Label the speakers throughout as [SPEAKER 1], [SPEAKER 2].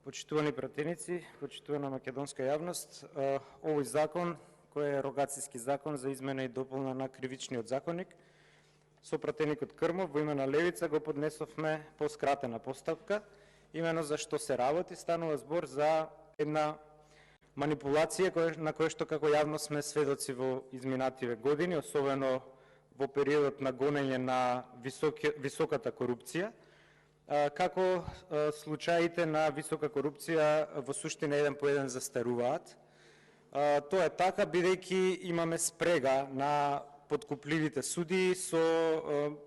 [SPEAKER 1] Почитувани пратеници, почитувана македонска јавност, овој закон, кој е рогацијски закон за измена и дополна на кривичниот законник, со пратеникот Крмов во име на Левица го поднесовме по скратена постапка, имено за што се работи. Станува збор за една манипулација на која што како јавност сме сведоци во изминативе години, особено во периодот на гонење на високата корупција, како случаите на висока корупција во суштина еден по еден застаруваат. Тоа е така бидејќи имаме спрега на подкупливите судии со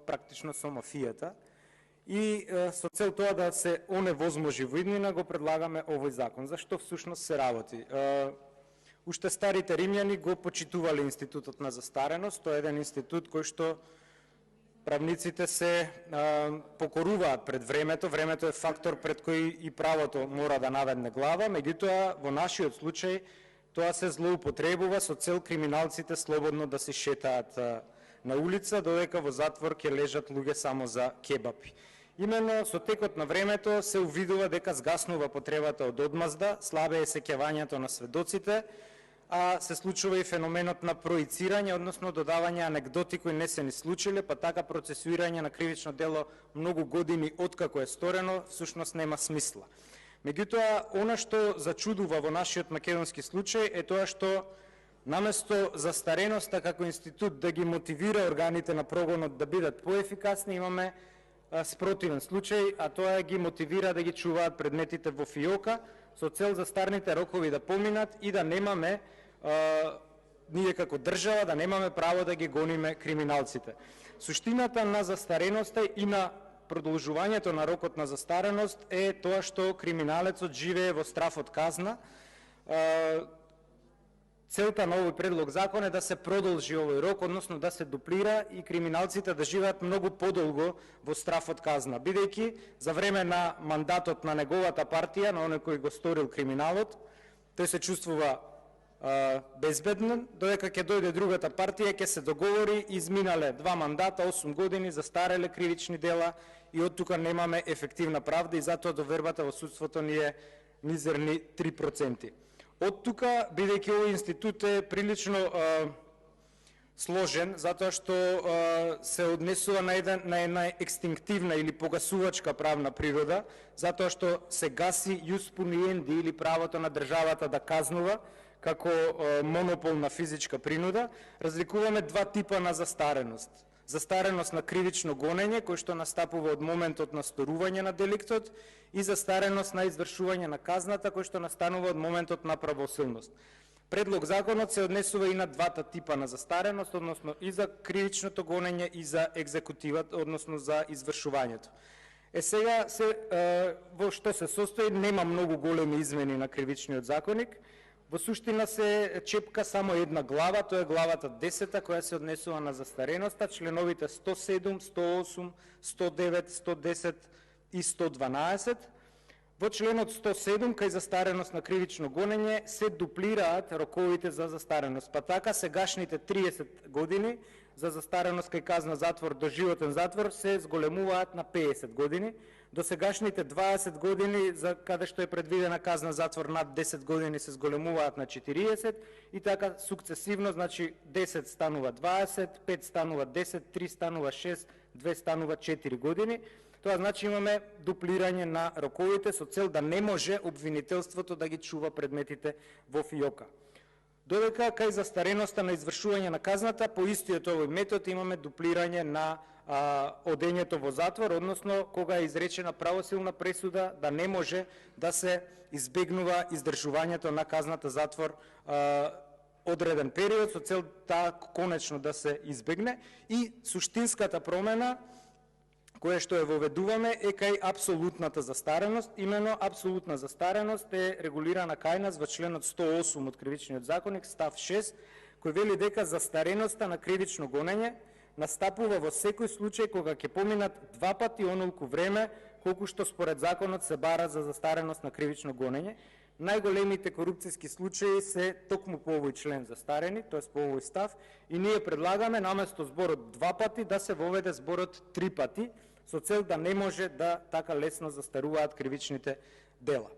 [SPEAKER 1] практично со мафијата и со цел тоа да се оневозможи во иднина го предлагаме овој закон. Зашто всушност се работи? Уште старите римјани го почитувале институтот на застареност. Тоа е еден институт кој што правниците се покоруваат пред времето. Времето е фактор пред кој и правото мора да наведне глава, меѓутоа во нашиот случај тоа се злоупотребува со цел криминалците слободно да се шетаат на улица, додека во затвор ќе лежат луѓе само за кебапи. Именно со текот на времето се увидува дека згаснува потребата од одмазда, слабее сеќавањето на сведоците, а се случува и феноменот на проицирање, односно додавање анегдоти кои не се ни случиле, па така процесуирање на кривично дело многу години откако е сторено, всушност нема смисла. Меѓутоа, она што зачудува во нашиот македонски случај е тоа што наместо застареноста како институт да ги мотивира органите на прогонот да бидат поефикасни, имаме спротивен случај, а тоа ги мотивира да ги чуваат предметите во фиока, со цел застарните рокови да поминат и да немаме, ние како држава, да немаме право да ги гониме криминалците. Суштината на застареноста и на продолжувањето на рокот на застареност е тоа што криминалецот живее во страф од казна. Целта на овој предлог закон е да се продолжи овој рок, односно да се дуплира и криминалците да живеат многу подолго во страф од казна, бидејќи за време на мандатот на неговата партија, на оној кој го сторил криминалот, тој се чувствува безбеден, додека ќе дојде другата партија, ќе се договори, изминале 2 мандата, 8 години, застареле кривични дела и од тука немаме ефективна правда и затоа довербата во судството ни е мизерни 3%. Од тука, бидејќи овој институт е прилично сложен, затоа што се однесува на една екстинктивна или погасувачка правна природа, затоа што се гаси јус пуниенди или правото на државата да казнува како монопол на физичка принуда, разликуваме два типа на застареност. Застареност на кривично гонење, кој што настапува од моментот на сторување на деликтот, и застареност на извршување на казната, кој што настанува од моментот на правосилност. Предлог законот се однесува и на двата типа на застареност, односно и за кривичното гонење и за екзекутиват, односно за извршувањето. Сега во што се состои, нема многу големи измени на кривичниот законник. Во суштина се чепка само една глава, тоа е главата 10, која се однесува на застареноста, членовите 107, 108, 109, 110 и 112. Во членот 107, кај застареност на кривично гонење, се дуплираат роковите за застареност. Па така, сегашните 30 години за застареност кај казна затвор до животен затвор се зголемуваат на 50 години, до сегашните 20 години за каде што е предвидена казна затвор над 10 години се зголемуваат на 40 и така сукцесивно, значи 10 станува 20, 5 станува 10, 3 станува 6, 2 станува 4 години. Тоа значи имаме дуплирање на роковите со цел да не може обвинителството да ги чува предметите во фиока. Додека кај застареноста на извршување на казната, по истиот овој метод имаме дуплирање на одењето во затвор, односно кога е изречена правосилна пресуда да не може да се избегнува издржувањето на казната затвор одреден период со цел таа конечно да се избегне. И суштинската промена која што ја воведуваме е кај апсолутната застареност. Имено апсолутна застареност е регулирана кај нас во членот 108 од кривичниот законник, став 6, кој вели дека застареноста на кривично гонење настапува во секој случај кога ќе поминат 2 пати онолку време колку што според законот се бара за застареност на кривично гонење. Најголемите корупцијски случаи се токму по овој член застарени, тоест по овој став, и ние предлагаме наместо зборот 2 пати да се воведе зборот 3 пати, со цел да не може да така лесно застаруваат кривичните дела.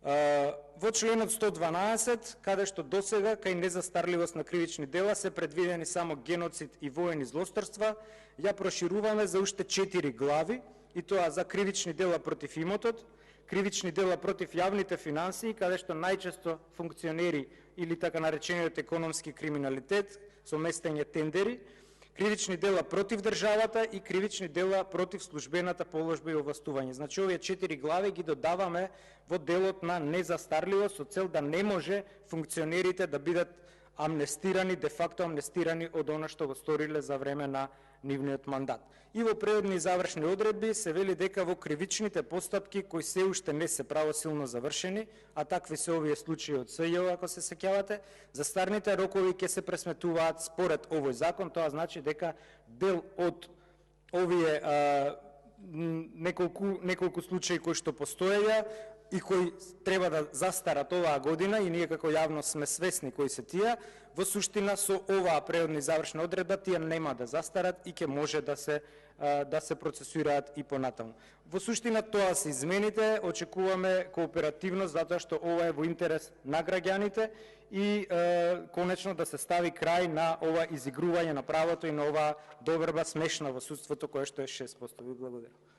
[SPEAKER 1] Во членот 112, каде што досега кај незастарливост на кривични дела се предвидени само геноцид и воени злосторства, ја прошируваме за уште 4 глави, и тоа за кривични дела против имотот, кривични дела против јавните финансии, каде што најчесто функционери или така наречениот економски криминалитет со местење тендери, кривични дела против државата и кривични дела против службената положба и овластување. Значи, овие 4 глави ги додаваме во делот на незастарливост со цел да не може функционерите да бидат амнестирани, де факто амнестирани од она што го сториле за време на нивниот мандат. И во преодни и завршни одредби се вели дека во кривичните постапки кои се уште не се правосилно завршени, а такви се овие случаи од СЈО, ако се сеќавате, застарните рокови ќе се пресметуваат според овој закон. Тоа значи дека дел од овие неколку случаи кои што постоеја и кои треба да застарат оваа година, и ние како јавност сме свесни кои се тие, во суштина со оваа преодна и завршна одредба тие нема да застарат и ќе може да се процесуираат и понатаму. Во суштина тоа се измените, очекуваме кооперативност затоа што ова е во интерес на граѓаните и конечно да се стави крај на ова изигрување на правото и на оваа доверба смешна во судството која што е 6%. Ви благодарам.